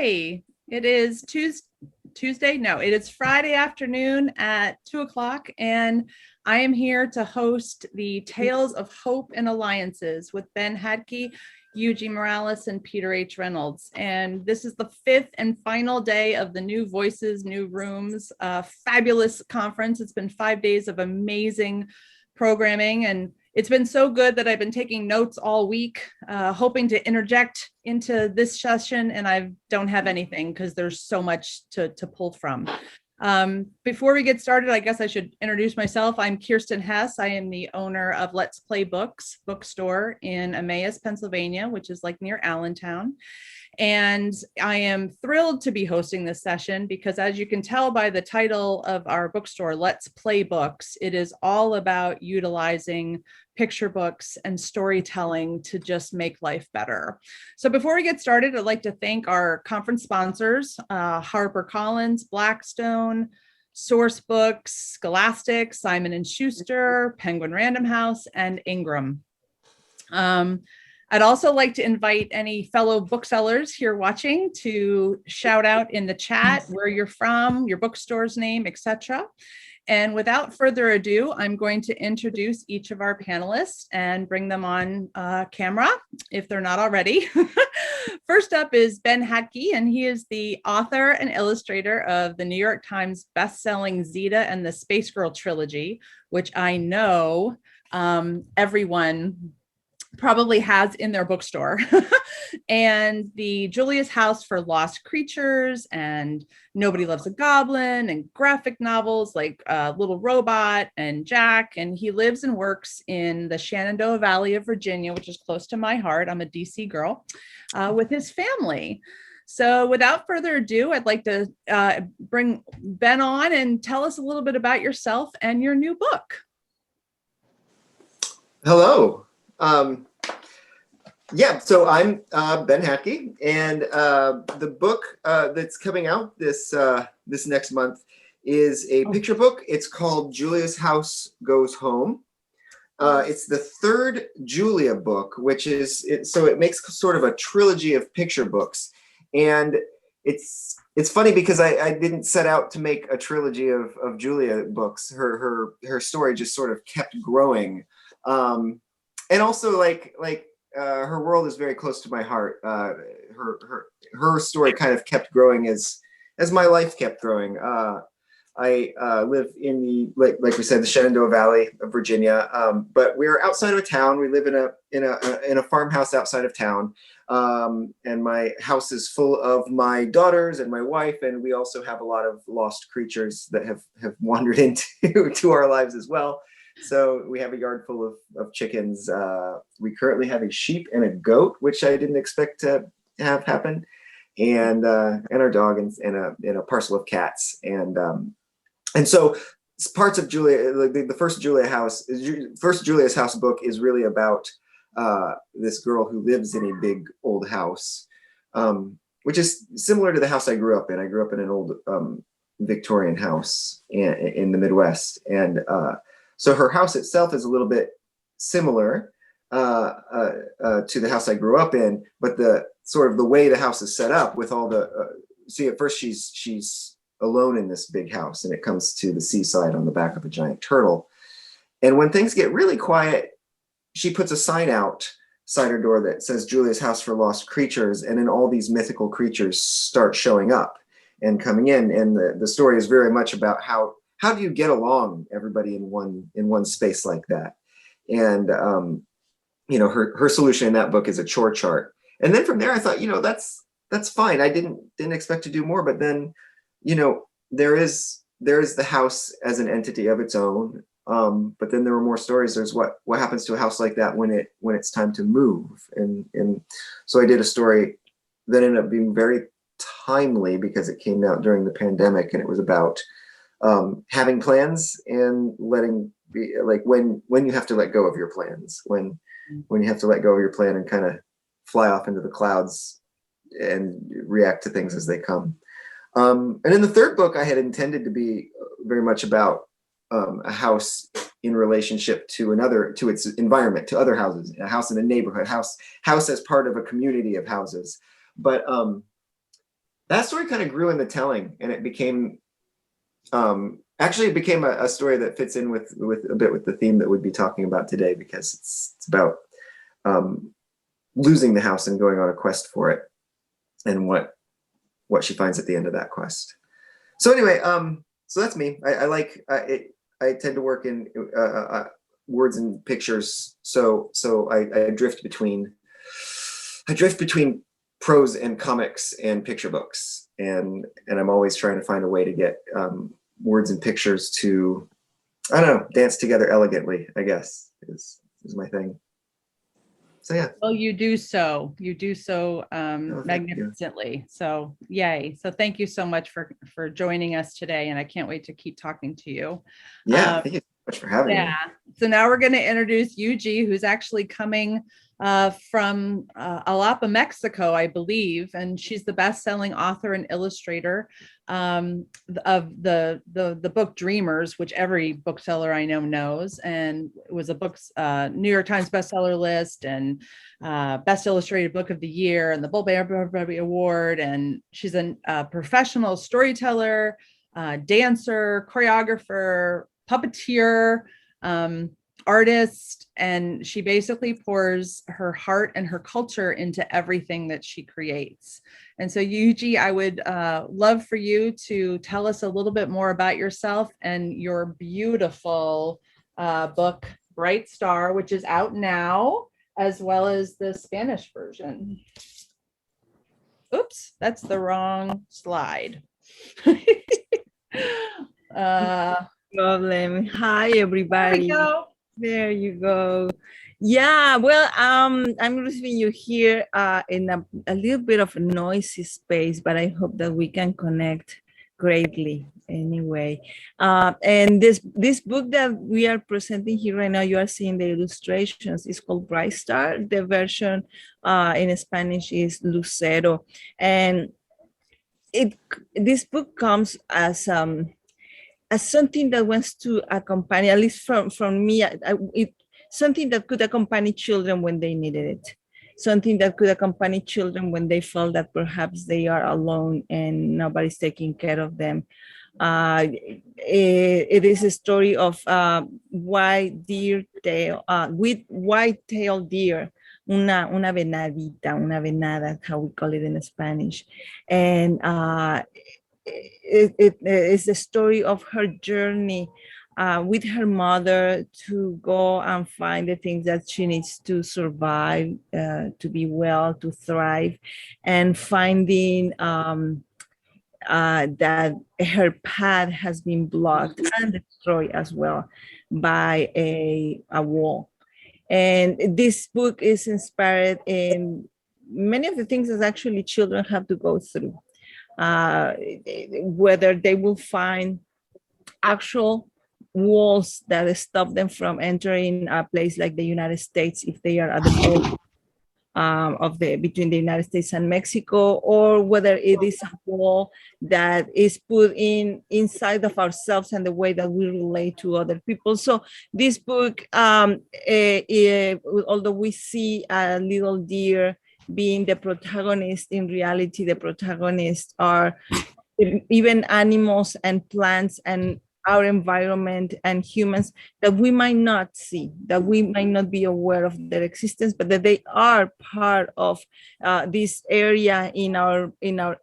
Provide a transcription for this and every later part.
Hey, it is Tuesday. No, it is Friday afternoon at 2:00, and I am here to host the Tales of Hope and Alliances with Ben Hatke, Yuyi Morales, and Peter H Reynolds. And this is the fifth and final day of the New Voices, New Rooms, fabulous conference. It's been 5 days of amazing programming, and it's been so good that I've been taking notes all week, hoping to interject into this session, and I don't have anything because there's so much to pull from. Before we get started, I guess I should introduce myself. I'm Kirsten Hess. I am the owner of Let's Play Books Bookstore in Emmaus, Pennsylvania, which is like near Allentown. And I am thrilled to be hosting this session because, as you can tell by the title of our bookstore, Let's Play Books, it is all about utilizing picture books and storytelling to just make life better. So before we get started, I'd like to thank our conference sponsors, HarperCollins, Blackstone, Source Books, Scholastic, Simon & Schuster, Penguin Random House, and Ingram. I'd also like to invite any fellow booksellers here watching to shout out in the chat where you're from, your bookstore's name, etc. And without further ado, I'm going to introduce each of our panelists and bring them on camera if they're not already. First up is Ben Hatke, and he is the author and illustrator of the New York Times bestselling Zita and the Spacegirl trilogy, which I know everyone probably has in their bookstore, and the Julia's House for Lost Creatures, and Nobody Loves a Goblin, and graphic novels like Little Robot and Jack. And he lives and works in the Shenandoah Valley of Virginia, which is close to my heart. I'm a DC girl, with his family. So without further ado, I'd like to bring Ben on and tell us a little bit about yourself and your new book. Hello. Yeah, so I'm Ben Hatke, and the book that's coming out this next month is a picture book. It's called Julia's House Goes Home. It's the third Julia book, which is so it makes sort of a trilogy of picture books, and it's funny because I didn't set out to make a trilogy of Julia books. Her story just sort of kept growing. And also, like her world is very close to my heart. Her story kind of kept growing as my life kept growing. I live in the like we said, the Shenandoah Valley of Virginia, but we're outside of a town. We live in a farmhouse outside of town, and my house is full of my daughters and my wife, and we also have a lot of lost creatures that have wandered into our lives as well. So we have a yard full of chickens. We currently have a sheep and a goat, which I didn't expect to have happen, and our dog and a parcel of cats. And so parts of Julia, like the first Julia's House book is really about this girl who lives in a big old house, which is similar to the house I grew up in. I grew up in an old Victorian house in the Midwest, and so her house itself is a little bit similar to the house I grew up in, but the sort of the way the house is set up with all the see, at first she's alone in this big house, and it comes to the seaside on the back of a giant turtle. And when things get really quiet, she puts a sign outside her door that says Julia's House for Lost Creatures, and then all these mythical creatures start showing up and coming in. And the story is very much about how do you get along, everybody in one space like that? And her solution in that book is a chore chart. And then from there, I thought, that's fine. I didn't expect to do more, but then, there is the house as an entity of its own. But then there were more stories. There's what happens to a house like that when it's time to move. And so I did a story that ended up being very timely because it came out during the pandemic, and it was about having plans and letting be, like when you have to let go of your plans, when you have to let go of your plan and kind of fly off into the clouds and react to things as they come. And in the third book, I had intended to be very much about a house in relationship to its environment, to other houses, a house in a neighborhood, house as part of a community of houses. But that story kind of grew in the telling, and it became actually it became a story that fits in with a bit with the theme that we'd be talking about today, because it's about losing the house and going on a quest for it, and what she finds at the end of that quest. So anyway, so that's me. I like it. I tend to work in words and pictures, so I drift between prose and comics and picture books, and I'm always trying to find a way to get words and pictures to, I don't know, dance together elegantly, I guess is my thing. So yeah. Well, you do so Oh, magnificently. So yay. So thank you so much for joining us today. And I can't wait to keep talking to you. Yeah, thank you so much for having me. So now we're going to introduce Yuyi, who's actually coming from Xalapa, Mexico, I believe, and she's the best-selling author and illustrator of the book Dreamers, which every bookseller I know knows, and it was a New York Times bestseller list and best illustrated book of the year and the Pura Belpré Award. And she's a professional storyteller, dancer, choreographer, puppeteer, artist, and she basically pours her heart and her culture into everything that she creates. And so Yuyi, I would love for you to tell us a little bit more about yourself and your beautiful book, Bright Star, which is out now, as well as the Spanish version. Oops, that's the wrong slide. Problem. Hi, everybody. There we go. There you go. Yeah, well, I'm receiving you here in a little bit of a noisy space, but I hope that we can connect greatly anyway. And this book that we are presenting here right now, you are seeing the illustrations, is called Bright Star. The version in Spanish is Lucero. And this book comes as something that wants to accompany, at least from me, something that could accompany children when they needed it. Something that could accompany children when they felt that perhaps they are alone and nobody's taking care of them. It is a story of white-tailed deer, una venadita, una venada, how we call it in Spanish. And it is the story of her journey with her mother to go and find the things that she needs to survive, to be well, to thrive, and finding that her path has been blocked and destroyed as well by a wall. And this book is inspired in many of the things that actually children have to go through. Whether they will find actual walls that stop them from entering a place like the United States if they are at the border between the United States and Mexico, or whether it is a wall that is put inside of ourselves and the way that we relate to other people. So this book, although we see a little deer being the protagonist, in reality, the protagonists are even animals and plants and our environment and humans that we might not see, that we might not be aware of their existence, but that they are part of this area in our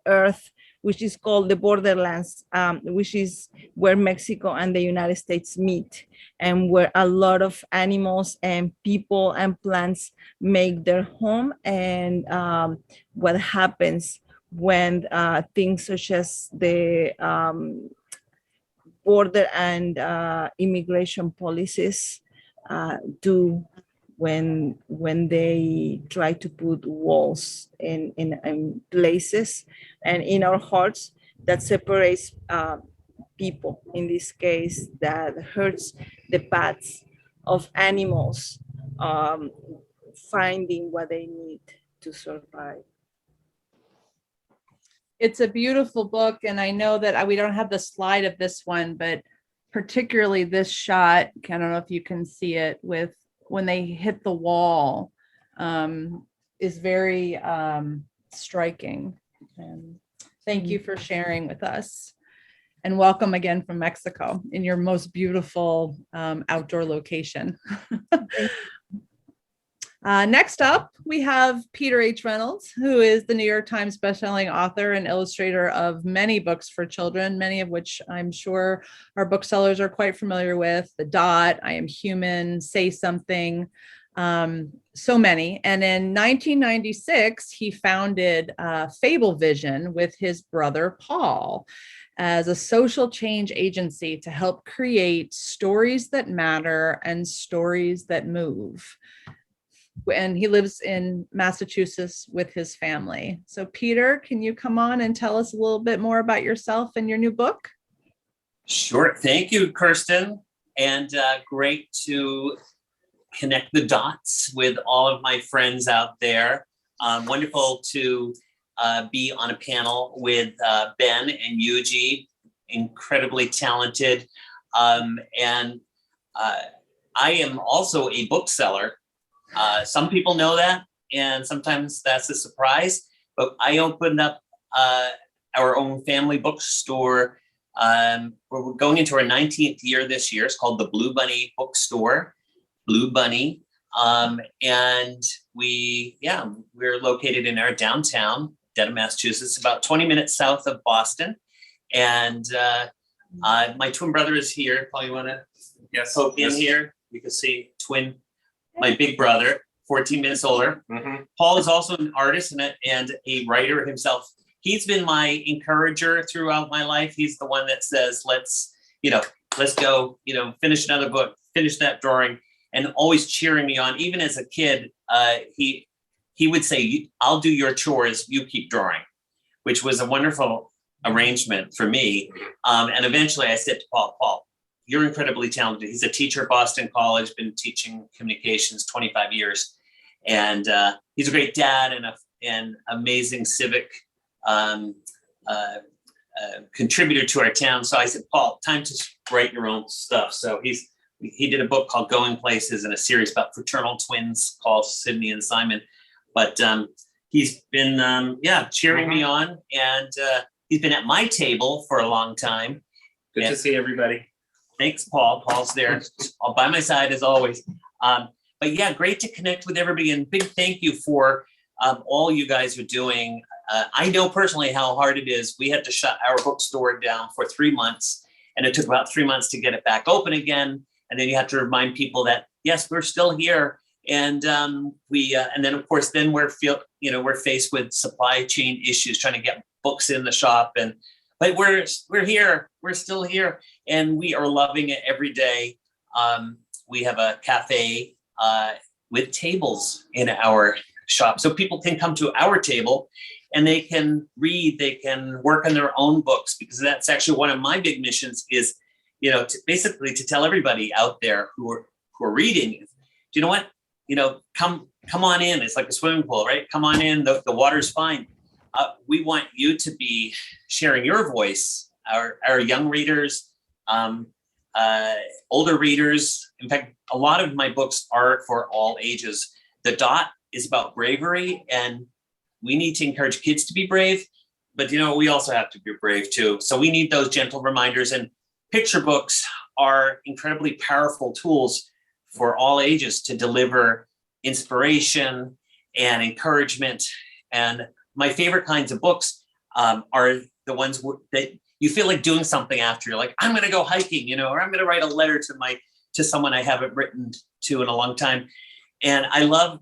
earth, which is called the borderlands, which is where Mexico and the United States meet, and where a lot of animals and people and plants make their home. And what happens when things such as the border and immigration policies do when they try to put walls in places and in our hearts that separates people, in this case, that hurts the paths of animals finding what they need to survive. It's a beautiful book, and I know that we don't have the slide of this one, but particularly this shot, I don't know if you can see it, with when they hit the wall, is very striking. And Thank you for sharing with us. And welcome again from Mexico in your most beautiful outdoor location. Next up, we have Peter H. Reynolds, who is the New York Times bestselling author and illustrator of many books for children, many of which I'm sure our booksellers are quite familiar with. The Dot, I Am Human, Say Something, so many. And in 1996, he founded Fable Vision with his brother, Paul, as a social change agency to help create stories that matter and stories that move. And he lives in Massachusetts with his family. So Peter, can you come on and tell us a little bit more about yourself and your new book? Sure. Thank you, Kirsten. And great to connect the dots with all of my friends out there. Wonderful to be on a panel with Ben and Yuyi, incredibly talented. And I am also a bookseller. Some people know that, and sometimes that's a surprise, but I opened up our own family bookstore. We're going into our 19th year this year. It's called the Blue Bunny Bookstore, Blue Bunny. And we're located in our downtown, Dedham, Massachusetts, about 20 minutes south of Boston. And my twin brother is here. Paul, you want to poke in here? You can see my big brother, 14 minutes older. Mm-hmm. Paul is also an artist and a writer himself. He's been my encourager throughout my life. He's the one that says, let's go, finish another book, finish that drawing, and always cheering me on. Even as a kid, he would say, I'll do your chores, you keep drawing, which was a wonderful arrangement for me. And eventually I said to Paul, you're incredibly talented. He's a teacher at Boston College, been teaching communications 25 years. And he's a great dad and an amazing civic contributor to our town. So I said, Paul, time to write your own stuff. So he did a book called Going Places and a series about fraternal twins called Sydney and Simon. But he's been, cheering me on. And he's been at my table for a long time. Good to see everybody. Thanks, Paul. Paul's there all by my side as always. But yeah, great to connect with everybody, and big thank you for all you guys are doing. I know personally how hard it is. We had to shut our bookstore down for 3 months, and it took about 3 months to get it back open again. And then you have to remind people that yes, we're still here. And and then of course, then we're faced with supply chain issues, trying to get books in the shop, but we're here. We're still here, and we are loving it every day. We have a cafe with tables in our shop, so people can come to our table and they can read. They can work on their own books, because that's actually one of my big missions. Is basically to tell everybody out there who are reading, do you know what? Come on in. It's like a swimming pool, right? Come on in. The water's fine. We want you to be sharing your voice, our young readers, older readers. In fact, a lot of my books are for all ages. The Dot is about bravery, and we need to encourage kids to be brave, but we also have to be brave too. So we need those gentle reminders, and picture books are incredibly powerful tools for all ages to deliver inspiration and encouragement. And my favorite kinds of books are the ones that you feel like doing something after. You're like, I'm going to go hiking, or I'm going to write a letter to someone I haven't written to in a long time. And I love,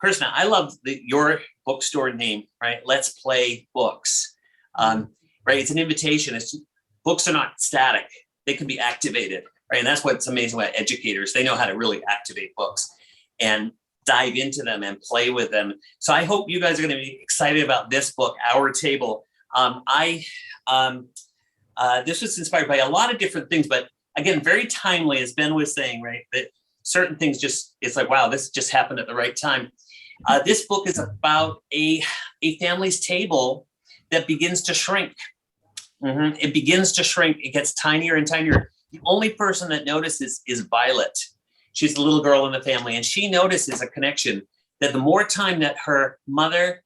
Kirsten, I love your bookstore name, right? Let's Play Books, right? It's an invitation. Books are not static. They can be activated, right? And that's what's amazing about educators. They know how to really activate books and dive into them and play with them. So I hope you guys are going to be excited about this book, Our Table. This was inspired by a lot of different things, but again, very timely, as Ben was saying, right? That certain things it's like, wow, this just happened at the right time. This book is about a family's table that begins to shrink. Mm-hmm. It begins to shrink. It gets tinier and tinier. The only person that notices is Violet. She's the little girl in the family, and she notices a connection that the more time that her mother,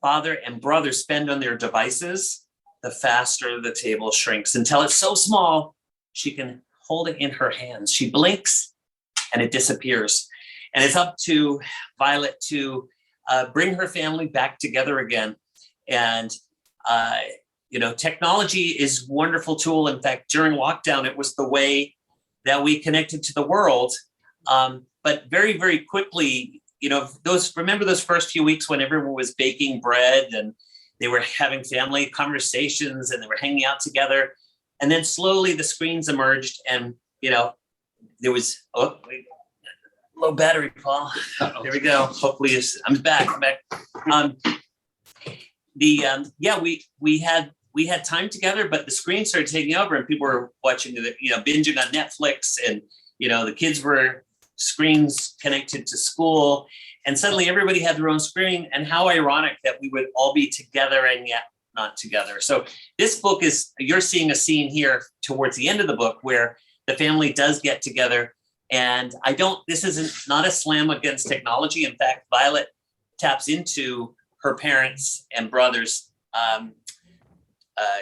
father and brother spend on their devices, the faster the table shrinks until it's so small she can hold it in her hands. She blinks and it disappears. And it's up to Violet to bring her family back together again. And, technology is a wonderful tool. In fact, during lockdown, it was the way that we connected to the world. But very, very quickly, remember those first few weeks when everyone was baking bread and they were having family conversations and they were hanging out together. And then slowly the screens emerged and, there was, low battery, Paul. There we go. Hopefully I'm back. We had time together, but the screen started taking over and people were watching binging on Netflix and, the kids were screens connected to school and suddenly everybody had their own screen, and how ironic that we would all be together and yet not together. So this book you're seeing a scene here towards the end of the book where the family does get together. And this isn't not a slam against technology. In fact, Violet taps into her parents and brothers'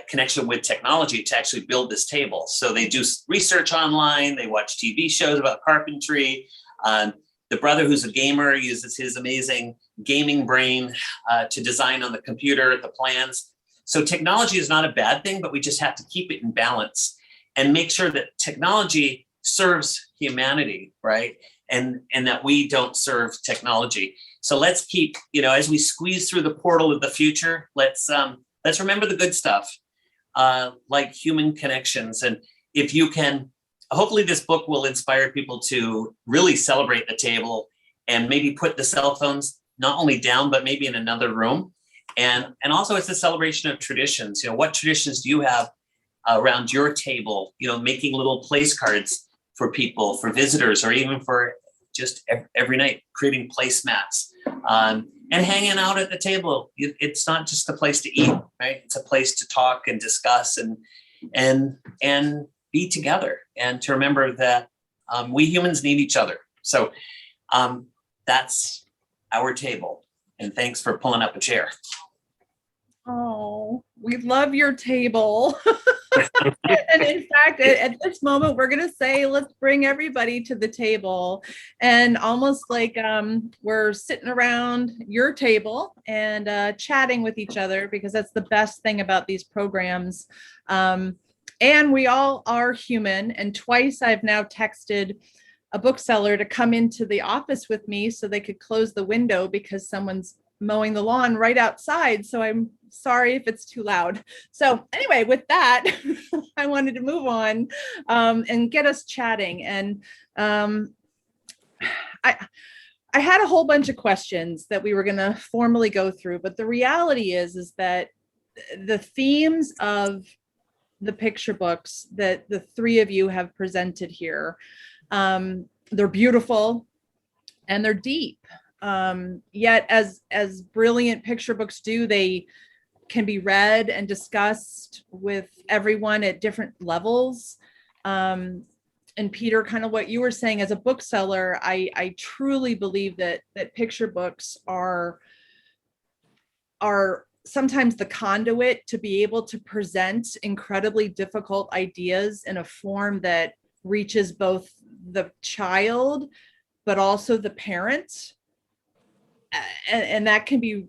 connection with technology to actually build this table. So they do research online, they watch TV shows about carpentry. The brother, who's a gamer, uses his amazing gaming brain to design on the computer the plans. So technology is not a bad thing, but we just have to keep it in balance and make sure that technology serves humanity, right? And that we don't serve technology. So let's keep, as we squeeze through the portal of the future, let's remember the good stuff, like human connections. And if you can, hopefully this book will inspire people to really celebrate the table and maybe put the cell phones not only down, but maybe in another room. And also it's a celebration of traditions. What traditions do you have around your table, making little place cards for people, for visitors, or even for just every night, creating placemats and hanging out at the table. It's not just a place to eat, right? It's a place to talk and discuss and be together, and to remember that we humans need each other. So that's our table. And thanks for pulling up a chair. Oh, we love your table. And in fact, at this moment, we're going to say, let's bring everybody to the table, and almost like we're sitting around your table and chatting with each other, because that's the best thing about these programs. And we all are human. And twice I've now texted a bookseller to come into the office with me so they could close the window because someone's mowing the lawn right outside. So I'm sorry if it's too loud. So anyway, with that, I wanted to move on and get us chatting. And I had a whole bunch of questions that we were going to formally go through, but the reality is that the themes of the picture books that the three of you have presented here, they're beautiful and they're deep. Yet as brilliant picture books do, they can be read and discussed with everyone at different levels. And Peter, kind of what you were saying, as a bookseller, I truly believe that picture books are sometimes the conduit to be able to present incredibly difficult ideas in a form that reaches both the child, but also the parent. And that can be,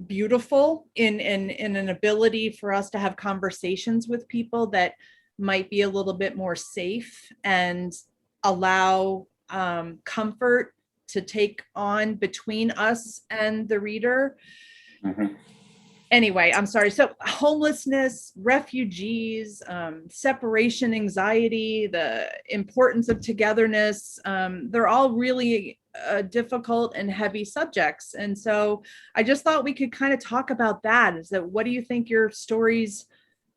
beautiful in an ability for us to have conversations with people that might be a little bit more safe and allow comfort to take on between us and the reader. Mm-hmm. Anyway, I'm sorry. So homelessness, refugees, separation anxiety, the importance of togetherness, they're all really difficult and heavy subjects. And so I just thought we could kind of talk about that. Is that, what do you think your stories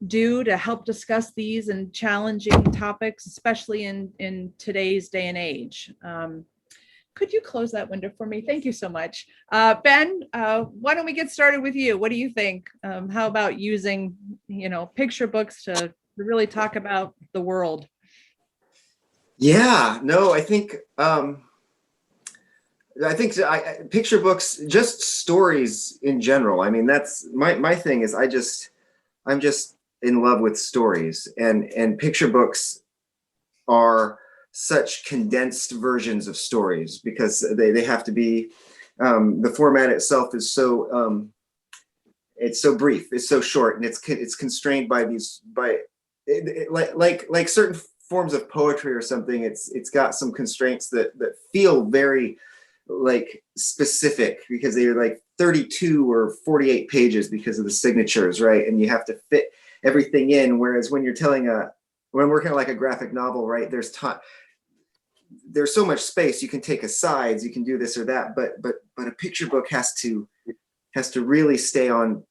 do to help discuss these and challenging topics, especially in today's day and age? Could you close that window for me? Thank you so much. Ben, why don't we get started with you? What do you think? How about using, picture books to really talk about the world? Yeah, no, I think I think picture books, just stories in general. I mean, that's my thing is I'm just in love with stories, and picture books are such condensed versions of stories because they have to be, the format itself is so, it's so brief, it's so short, and it's constrained by like certain forms of poetry or something. It's got some constraints that feel very like specific because they're like 32 or 48 pages because of the signatures, right? And you have to fit everything in. Whereas when you're when working on like a graphic novel, right, there's so much space. You can take asides, you can do this or that, but a picture book has to really stay on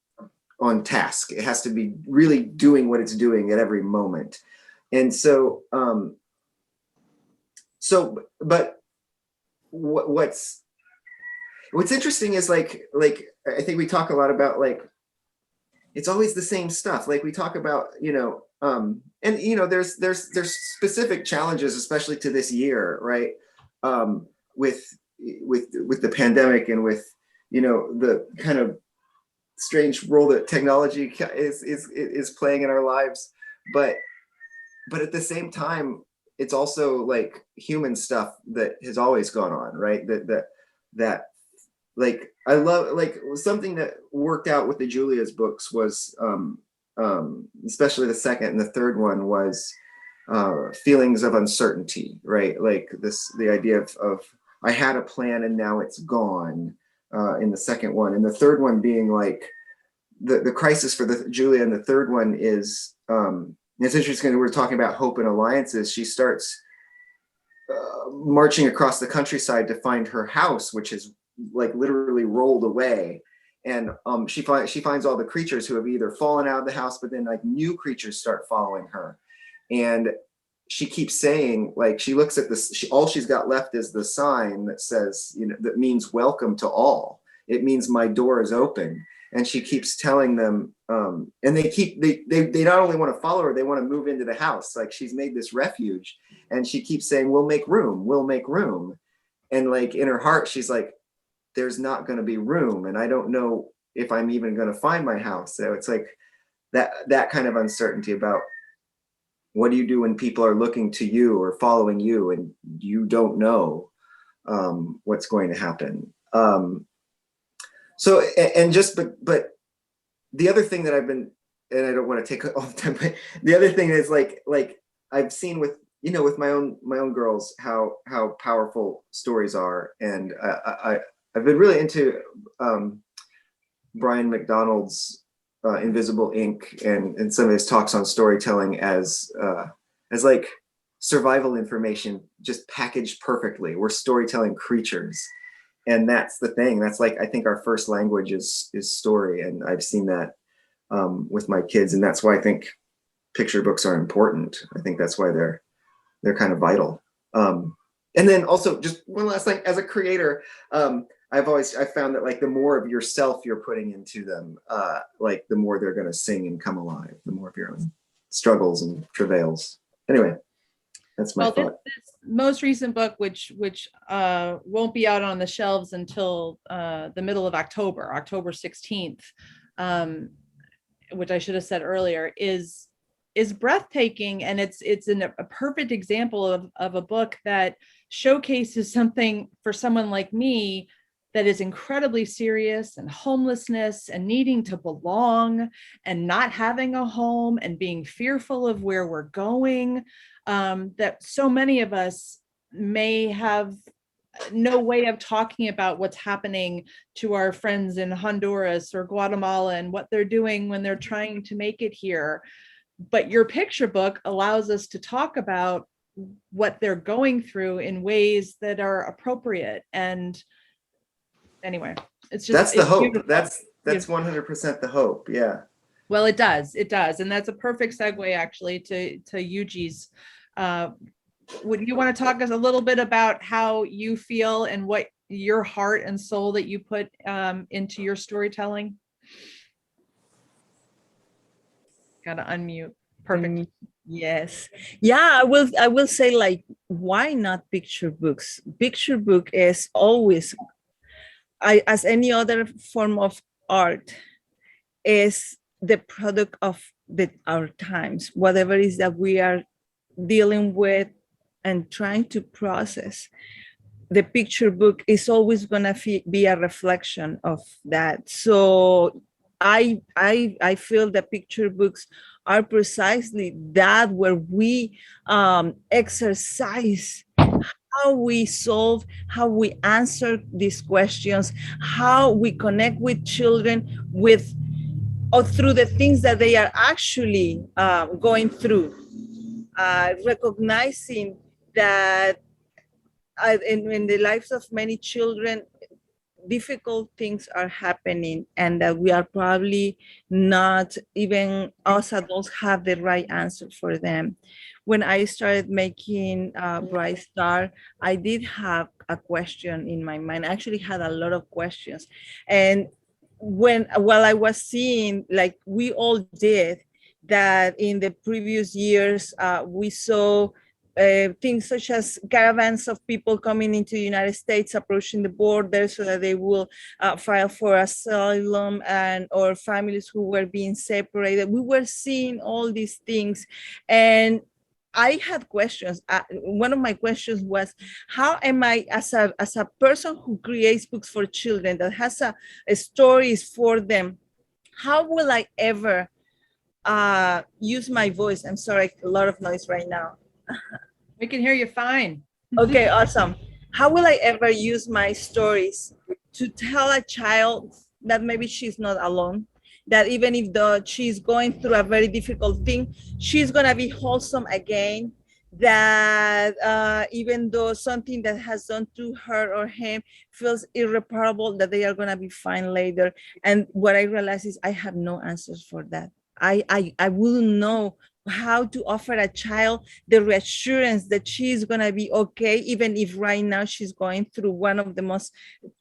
task. It has to be really doing what it's doing at every moment. And so but what's interesting is like I think we talk a lot about like it's always the same stuff. Like we talk about, and there's specific challenges, especially to this year, right? With the pandemic and with the kind of strange role that technology is playing in our lives, but at the same time, it's also like human stuff that has always gone on, right? That like I love, like something that worked out with the Julia's books was especially the second and the third one was feelings of uncertainty, right? Like the idea of I had a plan and now it's gone in the second one, and the third one being like the crisis for the Julia in the third one is it's interesting. We're talking about hope and alliances. She starts marching across the countryside to find her house, which is like literally rolled away, and she finds all the creatures who have either fallen out of the house, but then like new creatures start following her, and she keeps saying, like, she looks at this, all she's got left is the sign that says, that means welcome to all. It means my door is open. And she keeps telling them, and they not only want to follow her, they want to move into the house. Like she's made this refuge, and she keeps saying, we'll make room, we'll make room. And like in her heart, she's like, there's not going to be room. And I don't know if I'm even going to find my house. So it's like that kind of uncertainty about what do you do when people are looking to you or following you and you don't know what's going to happen. So, and just, but the other thing that I've been, and I don't want to take all the time, but the other thing is like I've seen with, with my own girls, how powerful stories are. And I've been really into Brian McDonald's Invisible Ink and some of his talks on storytelling as like survival information, just packaged perfectly. We're storytelling creatures. And that's the thing. That's like, I think our first language is story. And I've seen that with my kids. And that's why I think picture books are important. I think that's why they're kind of vital. And then also just one last thing, as a creator, I've found that like the more of yourself you're putting into them, like the more they're going to sing and come alive, the more of your own struggles and travails. Anyway, that's my thought. This most recent book, which won't be out on the shelves until the middle of October 16th, which I should have said earlier, is breathtaking. And it's a perfect example of a book that showcases something for someone like me that is incredibly serious, and homelessness and needing to belong and not having a home and being fearful of where we're going, that so many of us may have no way of talking about what's happening to our friends in Honduras or Guatemala and what they're doing when they're trying to make it here. But your picture book allows us to talk about what they're going through in ways that are appropriate. And anyway, it's just, that's the hope. Beautiful. That's 100% the hope. Yeah. Well, it does. And that's a perfect segue actually to Yuji's. Would you want to talk us a little bit about how you feel and what your heart and soul that you put into your storytelling? Gotta unmute. Perfect. Yes. Yeah, I will say, like, why not picture books? Picture book is always, as any other form of art, is the product of our times, whatever it is that we are dealing with and trying to process. The picture book is always going to be a reflection of that. So I feel that picture books are precisely that, where we exercise how we solve, how we answer these questions, how we connect with children with or through the things that they are actually going through, recognizing that in the lives of many children, difficult things are happening, and that we are probably not, even us adults, have the right answer for them. When I started making Bright Star, I did have a question in my mind. I actually had a lot of questions. And while I was seeing, like we all did, that in the previous years, we saw things such as caravans of people coming into the United States, approaching the border so that they will file for asylum, and or families who were being separated. We were seeing all these things, and I had questions. One of my questions was, how am I, as a person who creates books for children, that has a stories for them, how will I ever use my voice? I'm sorry, a lot of noise right now. We can hear you fine. Okay, awesome. How will I ever use my stories to tell a child that maybe she's not alone, that even if she's going through a very difficult thing, she's gonna be wholesome again, that even though something that has done to her or him feels irreparable, that they are gonna be fine later. And what I realize is I have no answers for that. I wouldn't know how to offer a child the reassurance that she's gonna be okay, even if right now she's going through one of the most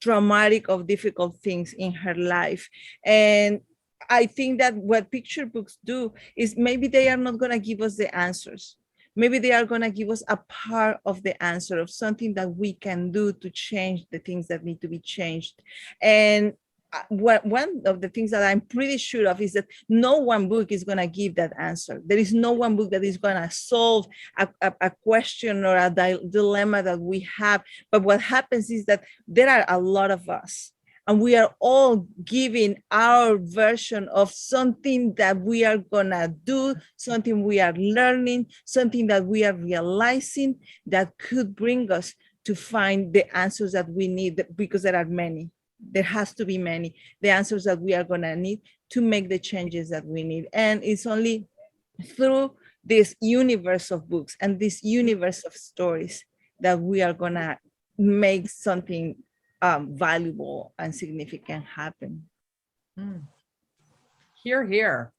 traumatic of difficult things in her life. And I think that what picture books do is, maybe they are not gonna give us the answers. Maybe they are gonna give us a part of the answer, of something that we can do to change the things that need to be changed. And one of the things that I'm pretty sure of is that no one book is going to give that answer. There is no one book that is going to solve a question or a dilemma that we have. But what happens is that there are a lot of us, and we are all giving our version of something that we are going to do, something we are learning, something that we are realizing that could bring us to find the answers that we need, because there are many. There has to be many, the answers that we are going to need to make the changes that we need. And it's only through this universe of books and this universe of stories that we are going to make something valuable and significant happen. Hear, hear.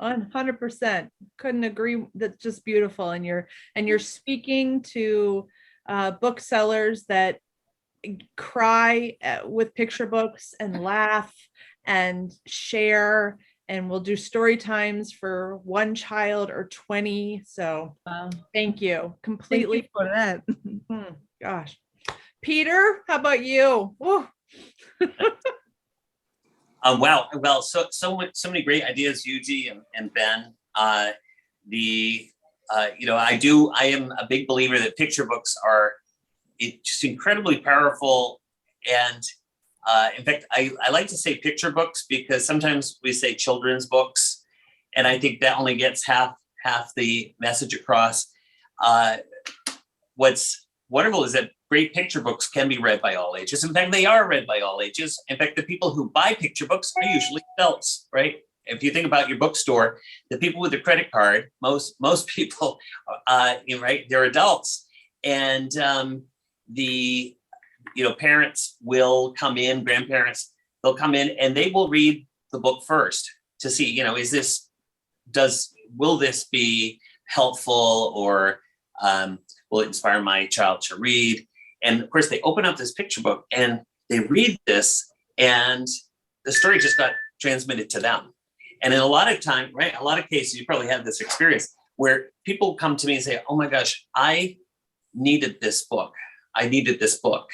100%. Couldn't agree. That's just beautiful. And you're speaking to booksellers that cry with picture books and laugh and share, and we'll do story times for one child or 20. So thank you completely. Thank you for that. Gosh. Peter, how about you? Wow. Well, so many great ideas, Yuji and Ben. I am a big believer that picture books are just incredibly powerful. And in fact, I like to say picture books, because sometimes we say children's books, and I think that only gets half the message across. What's wonderful is that great picture books can be read by all ages. In fact, they are read by all ages. In fact, the people who buy picture books are usually adults, right? If you think about your bookstore, the people with the credit card, most people, right, they're adults. And parents will come in, grandparents, they'll come in and they will read the book first to see, will this be helpful, or will it inspire my child to read? And of course, they open up this picture book and they read this, and the story just got transmitted to them. And in a lot of time, right, a lot of cases, you probably have this experience where people come to me and say, oh my gosh, I needed this book. I needed this book.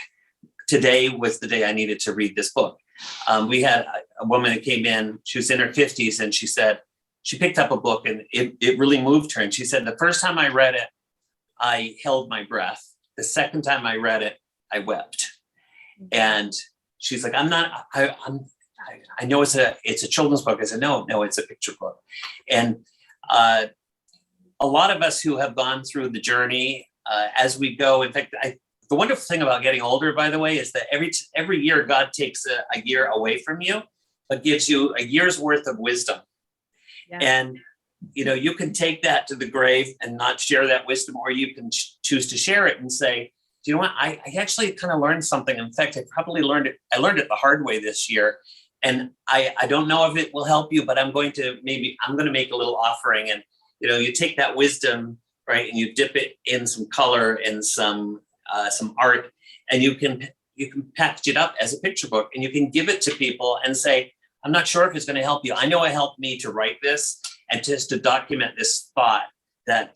Today was the day I needed to read this book. We had a woman that came in, she was in her 50s, and she said, she picked up a book and it really moved her. And she said, the first time I read it, I held my breath. The second time I read it, I wept. And she's like, I know it's a children's book. I said, no, it's a picture book. And a lot of us who have gone through the journey as we go, in fact, the wonderful thing about getting older, by the way, is that every year God takes a year away from you, but gives you a year's worth of wisdom. Yeah. And you can take that to the grave and not share that wisdom, or you can choose to share it and say, do you know what? I actually kind of learned something. In fact, I learned it the hard way this year. And I don't know if it will help you, but I'm going to make a little offering. And, you take that wisdom, right, and you dip it in some color and some art, and you can package it up as a picture book, and you can give it to people and say, I'm not sure if it's going to help you. I know it helped me to write this and just to document this thought that,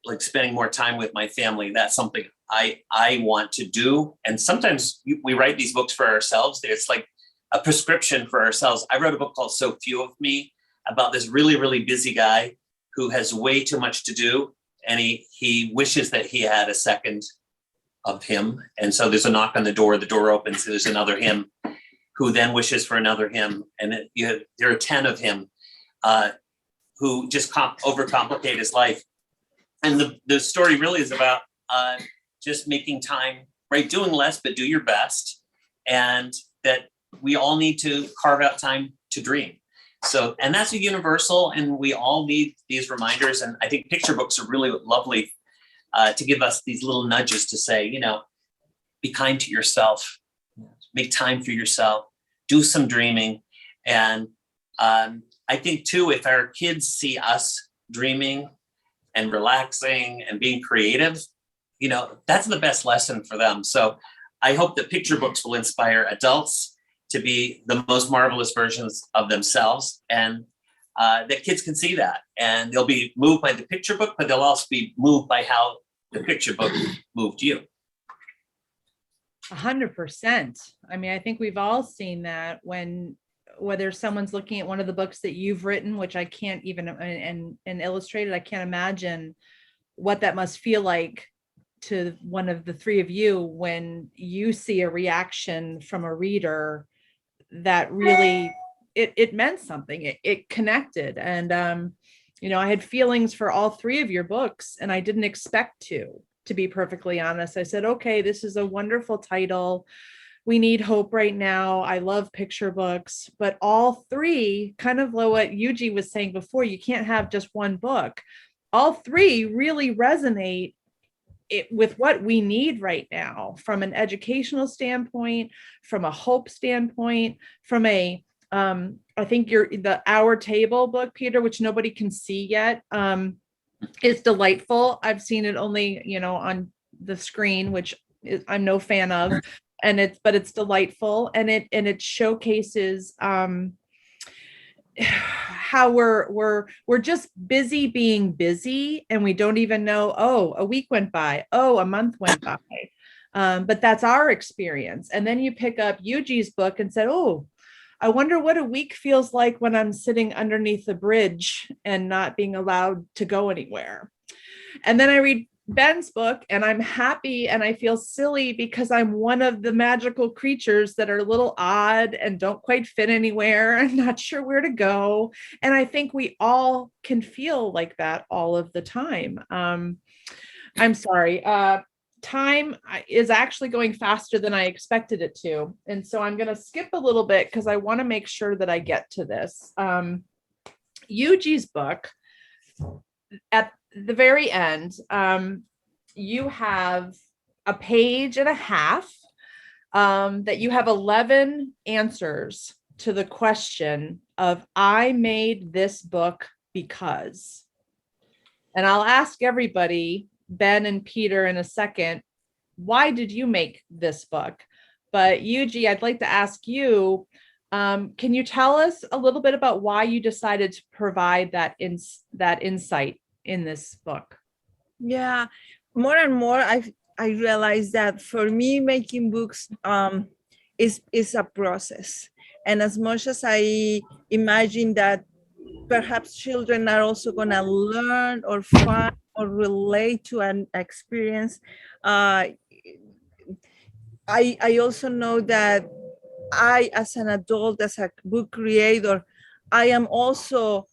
like spending more time with my family. That's something I want to do. And sometimes we write these books for ourselves. It's like a prescription for ourselves. I wrote a book called So Few of Me about this really, really busy guy who has way too much to do. And he wishes that he had a second of him. And so there's a knock on the door opens, there's another him who then wishes for another him. And there are 10 of him who just overcomplicate his life. And the story really is about just making time, right? Doing less, but do your best. And that we all need to carve out time to dream. So, and that's a universal, and we all need these reminders. And I think picture books are really lovely to give us these little nudges to say, be kind to yourself, make time for yourself, do some dreaming. And I think too, if our kids see us dreaming and relaxing and being creative, that's the best lesson for them. So I hope that picture books will inspire adults to be the most marvelous versions of themselves, and that kids can see that, and they'll be moved by the picture book, but they'll also be moved by how the picture book moved you. 100%. I mean, I think we've all seen that whether someone's looking at one of the books that you've written, which I can't even, and illustrated, I can't imagine what that must feel like to one of the three of you when you see a reaction from a reader that really, it meant something, it connected. And, I had feelings for all three of your books, and I didn't expect to be perfectly honest. I said, okay, this is a wonderful title. We need hope right now. I love picture books, but all three, kind of like what Yuji was saying before, you can't have just one book. All three really resonate with what we need right now, from an educational standpoint, from a hope standpoint, from a, I think the Our Table book, Peter, which nobody can see yet, is delightful. I've seen it only, on the screen, which I'm no fan of, but it's delightful, and it showcases how we're just busy being busy, and we don't even know, a week went by, a month went by, but that's our experience. And then you pick up Yuji's book and said, I wonder what a week feels like when I'm sitting underneath the bridge and not being allowed to go anywhere. And then I read Ben's book, and I'm happy and I feel silly because I'm one of the magical creatures that are a little odd and don't quite fit anywhere. I'm not sure where to go. And I think we all can feel like that all of the time. I'm sorry. Time is actually going faster than I expected it to. And so I'm going to skip a little bit because I want to make sure that I get to this. Yuji's book, at the very end, you have a page and a half that you have 11 answers to the question of, I made this book because. And I'll ask everybody, Ben and Peter, in a second, why did you make this book? But Yuji, I'd like to ask you, Can you tell us a little bit about why you decided to provide that insight in this book? Yeah, more and more I realize that for me making books is a process. And as much as I imagine that perhaps children are also gonna learn or find or relate to an experience, I also know that I, as an adult, as a book creator, I am also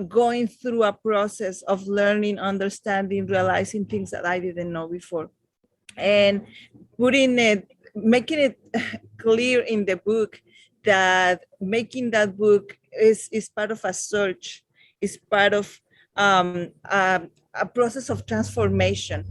going through a process of learning, understanding, realizing things that I didn't know before. And making it clear in the book that making that book is part of a search, is part of a process of transformation.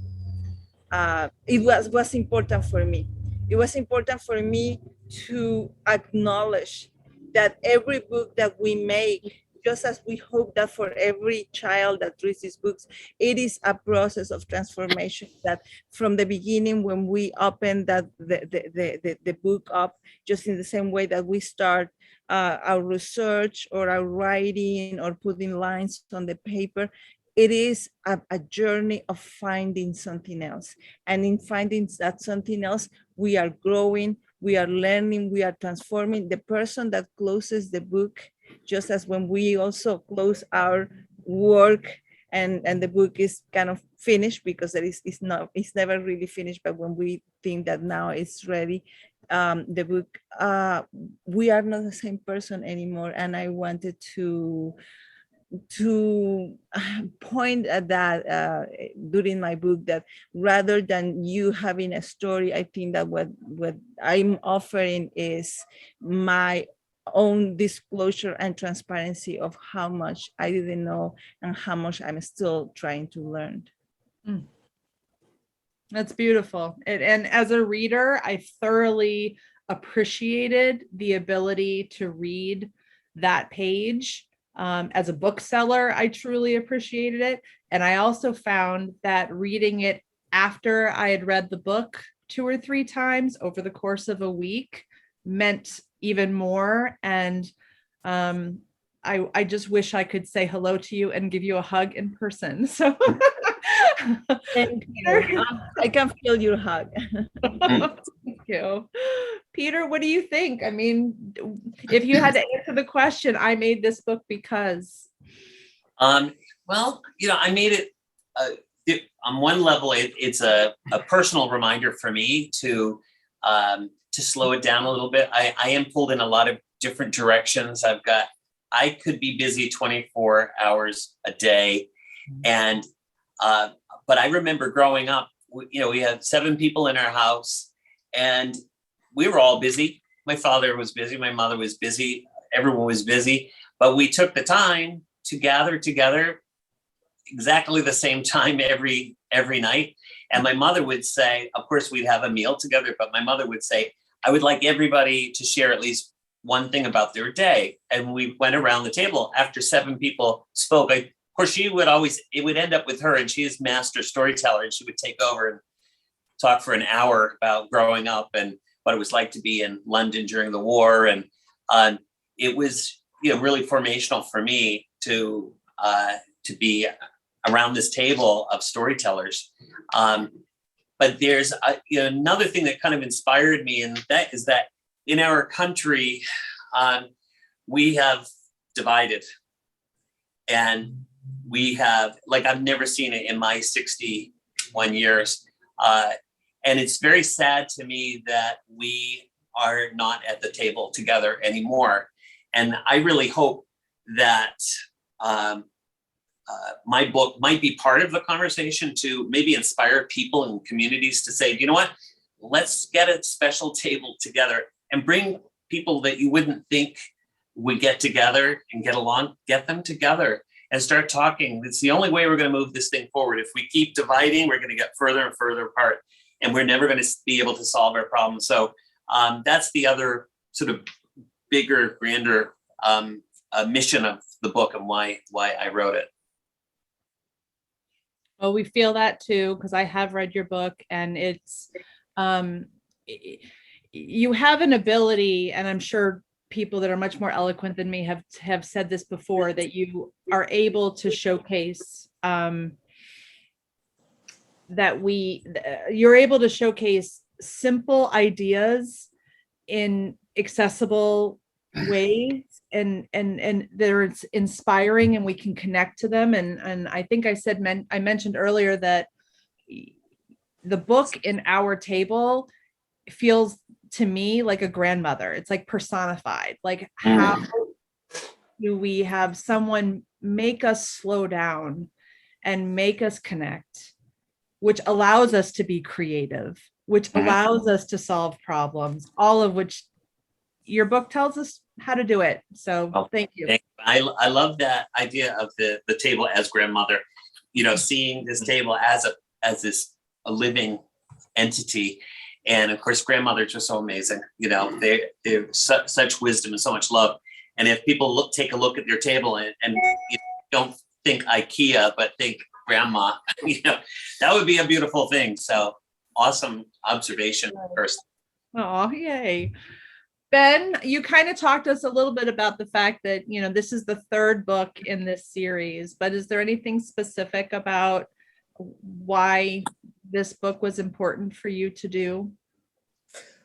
It was important for me. It was important for me to acknowledge that every book that we make, just as we hope that for every child that reads these books, it is a process of transformation that from the beginning, when we open the book up, just in the same way that we start our research or our writing or putting lines on the paper, it is a journey of finding something else. And in finding that something else, we are growing, we are learning, we are transforming. The person that closes the book, just as when we also close our work and the book is kind of finished, because it's never really finished, but when we think that now it's ready, the book, we are not the same person anymore. And I wanted to point at that during my book, that rather than you having a story, I think that what I'm offering is my own disclosure and transparency of how much I didn't know and how much I'm still trying to learn. That's beautiful. And as a reader, I thoroughly appreciated the ability to read that page. As a bookseller, I truly appreciated it. And I also found that reading it after I had read the book 2 or 3 times over the course of a week meant even more. And I just wish I could say hello to you and give you a hug in person. So Thank you. I can feel your hug. Thank you. Peter, what do you think? I mean, if you had to answer the question, I made this book because. Well, I made it on one level. It's a personal reminder for me to slow it down a little bit. I am pulled in a lot of different directions. I could be busy 24 hours a day, and but I remember growing up. We had 7 people in our house, and we were all busy. My father was busy. My mother was busy. Everyone was busy. But we took the time to gather together exactly the same time every night. And my mother would say, of course, we'd have a meal together, but my mother would say, I would like everybody to share at least one thing about their day. And we went around the table after 7 people spoke. Of course, it would end up with her, and she is master storyteller, and she would take over and talk for an hour about growing up and what it was like to be in London during the war. And it was, really formational for me to be around this table of storytellers. But there's another thing that kind of inspired me, and that is that in our country, we have divided, and we have, like, I've never seen it in my 61 years. And it's very sad to me that we are not at the table together anymore. And I really hope that my book might be part of the conversation to maybe inspire people and communities to say, you know what, let's get a special table together and bring people that you wouldn't think would get together and get along, get them together and start talking. It's the only way we're going to move this thing forward. If we keep dividing, we're going to get further and further apart, and we're never going to be able to solve our problems. So that's the other sort of bigger, grander mission of the book and why I wrote it. Well, we feel that too, because I have read your book, and it's you have an ability, and I'm sure people that are much more eloquent than me have said this before, that you are able to showcase you're able to showcase simple ideas in accessible ways, and they're inspiring, and we can connect to them. And I think I mentioned earlier that the book in our table feels to me like a grandmother. It's like personified. Like, how do we have someone make us slow down and make us connect, which allows us to be creative, which allows us to solve problems, all of which your book tells us how to do it. So thank you. I love that idea of the table as grandmother, seeing this table as a living entity. And of course, grandmothers are so amazing. They're such wisdom and so much love. And if people take a look at your table and don't think IKEA, but think grandma, that would be a beautiful thing. So awesome observation, Kirsten. Oh, yay. Ben, you kind of talked to us a little bit about the fact that, this is the third book in this series, but is there anything specific about why this book was important for you to do?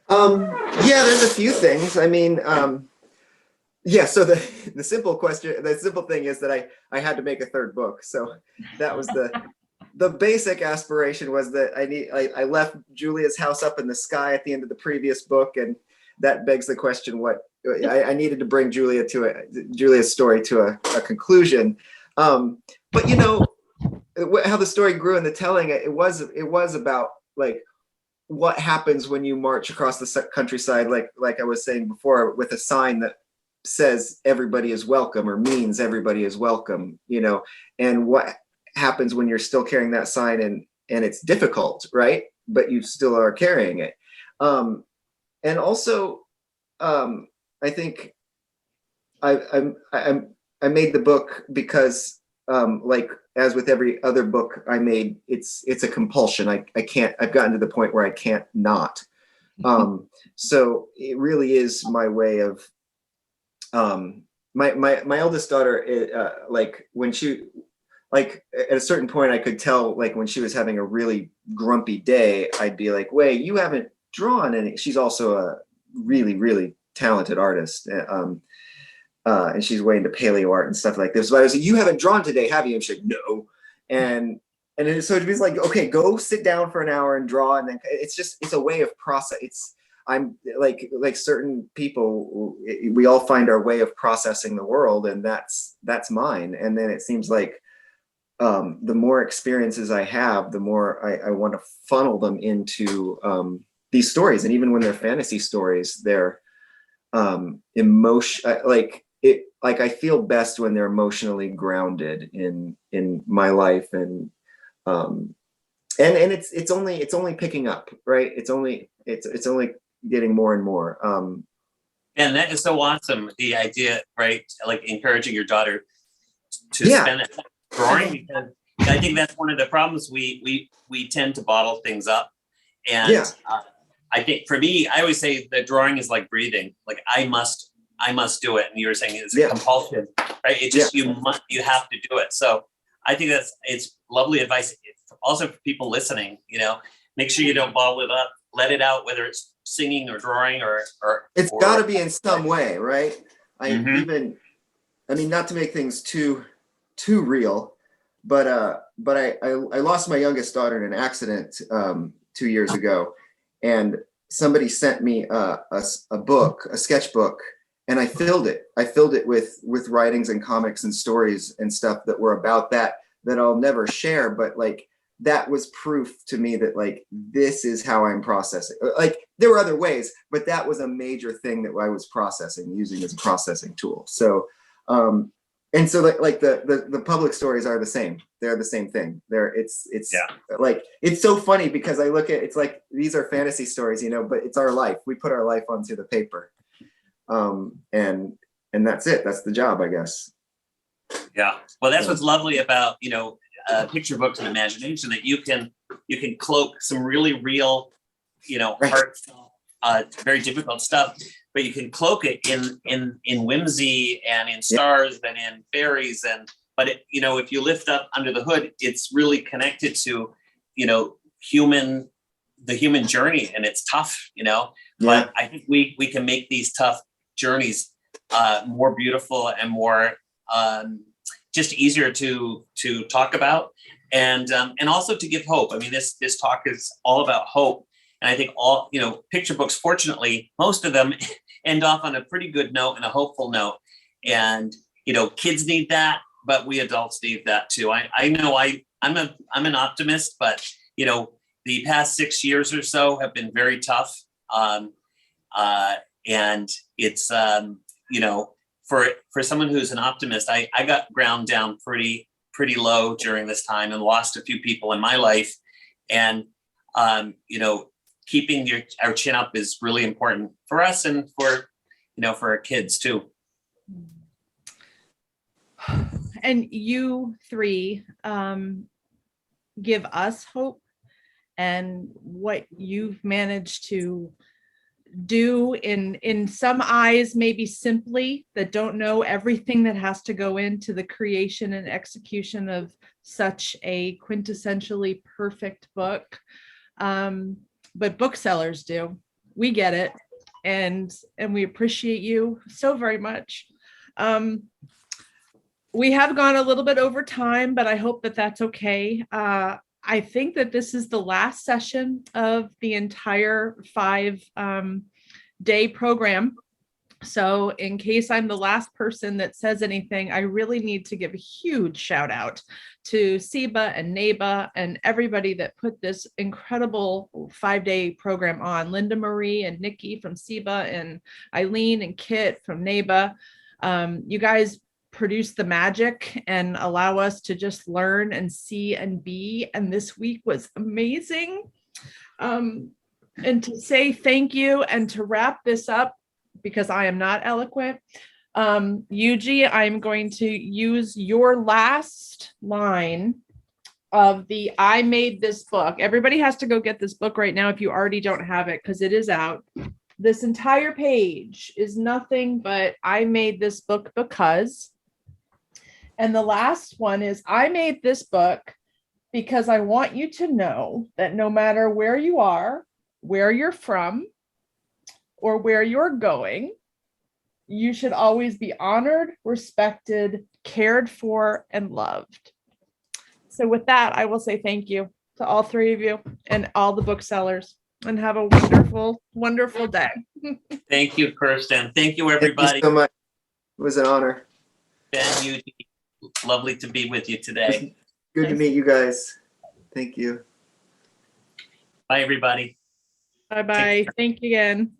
Yeah, there's a few things. I mean, so the simple thing is that I had to make a third book. So that was the basic aspiration, was that I left Julia's house up in the sky at the end of the previous book, and that begs the question: what I needed to bring Julia's story to a conclusion. But how the story grew in the telling, it was about like what happens when you march across the countryside, like I was saying before, with a sign that says everybody is welcome, or means everybody is welcome, and what happens when you're still carrying that sign and it's difficult, right? But you still are carrying it. And also, I think I made the book because, like, as with every other book I made, it's a compulsion. I've gotten to the point where I can't not. So it really is my way of, my eldest daughter, at a certain point I could tell, like, when she was having a really grumpy day, I'd be like, "Wait, you haven't drawn any." She's also a really, really talented artist. And she's way into paleo art and stuff like this. But I was like, "You haven't drawn today, have you?" And she's like, "No." So it was like, "Okay, go sit down for an hour and draw." And then it's a way of process. I'm like certain people, we all find our way of processing the world, and that's mine. And then it seems like the more experiences I have, the more I want to funnel them into these stories. And even when they're fantasy stories, they're I feel best when they're emotionally grounded in my life, and it's only picking up, right? It's only getting more and more. And that is so awesome. The idea, right? Like encouraging your daughter to spend that time drawing, because I think that's one of the problems. We tend to bottle things up, and I think for me, I always say that drawing is like breathing. Like I must do it. And you were saying it's a compulsion, right? It just you have to do it. So I think it's lovely advice. Also for people listening, make sure you don't bottle it up. Let it out, whether it's singing or drawing or it's got to be in some way, right? Not to make things too real, but I lost my youngest daughter in an accident 2 years ago, and somebody sent me a sketchbook, and I filled it with writings and comics and stories and stuff that were about that I'll never share, but like that was proof to me that like this is how I'm processing. Like there were other ways, but that was a major thing that I was using as a processing tool. So and so like the public stories are the same. They're the same thing. Like it's so funny because I look at it's like these are fantasy stories, but it's our life. We put our life onto the paper. And that's it. That's the job, I guess. Yeah. Well, that's what's lovely about, picture books and imagination, that you can cloak some really real, heartfelt very difficult stuff, but you can cloak it in whimsy and in stars and in fairies. But if you lift up under the hood, it's really connected to, the human journey, and it's tough, but I think we can make these tough journeys more beautiful and more just easier to talk about, and also to give hope. I mean, this talk is all about hope, and I think all picture books, fortunately, most of them end off on a pretty good note and a hopeful note, and kids need that, but we adults need that too. I know I'm an optimist, but the past 6 years or so have been very tough. And it's, for someone who's an optimist, I got ground down pretty low during this time and lost a few people in my life. And, keeping our chin up is really important for us and for our kids too. And you three give us hope, and what you've managed to do in some eyes, maybe simply, that don't know everything that has to go into the creation and execution of such a quintessentially perfect book. But booksellers do. We get it. And we appreciate you so very much. We have gone a little bit over time, but I hope that that's okay. I think that this is the last session of the entire 5-day program. So in case I'm the last person that says anything, I really need to give a huge shout out to Siba and Neba and everybody that put this incredible 5-day program on. Linda Marie and Nikki from Siba, and Eileen and Kit from Neba. You guys produce the magic and allow us to just learn and see and be. And this week was amazing. And to say thank you and to wrap this up, because I am not eloquent, Yuji, I'm going to use your last line of the I made this book. Everybody has to go get this book right now if you already don't have it, because it is out. This entire page is nothing but I made this book because. And the last one is, I made this book because I want you to know that no matter where you are, where you're from, or where you're going, you should always be honored, respected, cared for, and loved. So with that, I will say thank you to all three of you and all the booksellers, and have a wonderful, wonderful day. Thank you, Kirsten. Thank you, everybody. Thank you so much. It was an honor. Ben, Yuji, lovely to be with you today. Good to meet you guys. Thank you. Bye, everybody. Bye-bye. Thank you again.